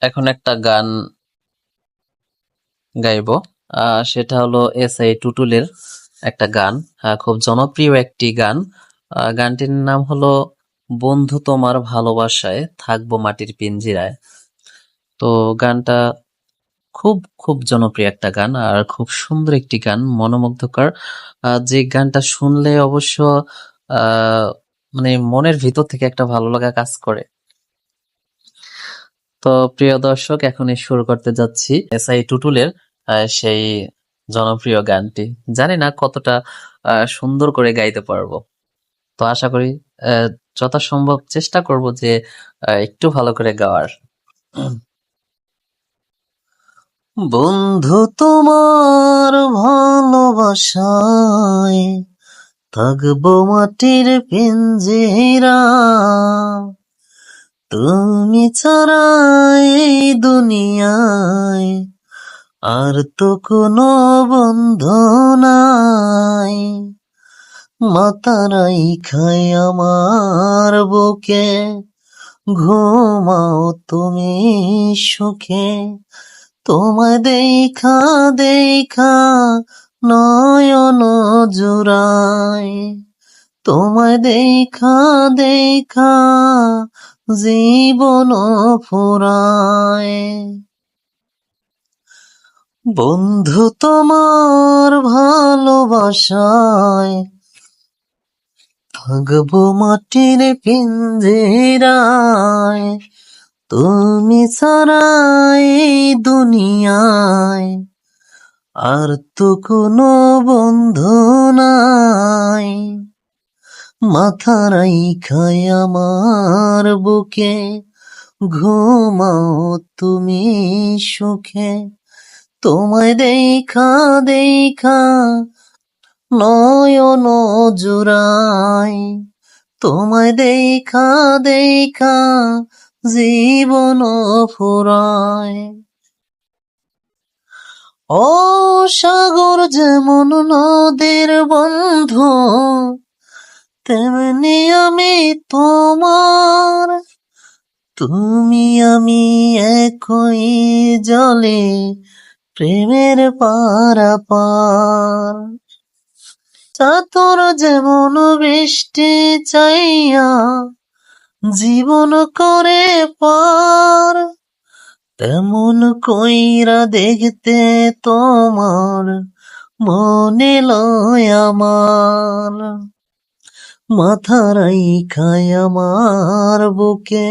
এখন একটা গান গাইবো। সেটা হলো এসআই টুটুলের একটা গান, খুব জনপ্রিয় একটি গান। গানটির নাম হলো বন্ধু তোমার ভালোবাসায় থাকবো মাটির পিঞ্জিরায়। তো গানটা খুব খুব জনপ্রিয় একটা গান আর খুব সুন্দর একটি গান, মনোমুগ্ধকর। যে গানটা শুনলে অবশ্য আহ মানে মনের ভিতর থেকে একটা ভালো লাগা কাজ করে। তো প্রিয় দর্শক, এখনই শুরু করতে যাচ্ছি এসআই টুটুলের সেই জনপ্রিয় গানটি। জানি না কতটা সুন্দর করে গাইতে পারবো। তো আশা করি আহ, যথাসম্ভব চেষ্টা করব যে একটু ভালো করে গাওয়ার। বন্ধু তোমার ভালোবাসায় থাকবো মাটির পিঞ্জিরা, তুমি ছাড়া এই দুনিয়ায় আর তো কোনো বন্ধু নাই। মাতারাই খায় আমার বুকে, ঘুমাও তুমি সুখে। তোমায় দেখা দেখা নয়ন জুড়ায়, তোমায় দেখা দেখা জীবন ফুরায়। বন্ধু তোমার ভালোবাসায় থাকবো মাটির পিঞ্জিরায়, তুমি ছাড়া এই দুনিয়ায় আর তো কোনো বন্ধু নাই। মাথারাই খায় আমার বুকে, ঘুমাও তুমি সুখে। তোমায় দেখা দেখা নয়ন জুড়ায়, তোমায় দেখা দেখা জীবন ফুরায়। ও সাগর যেমন নদীর বন্ধু, তেমনি আমি তোমার। তুমি আমি একই জলে প্রেমের পারাপার। চাতর যেমন বৃষ্টি চাইয়া জীবন করে পার, তেমন কইরা দেখতে তোমার মনে লয় আমার। মাথারাই খায় আমার বুকে,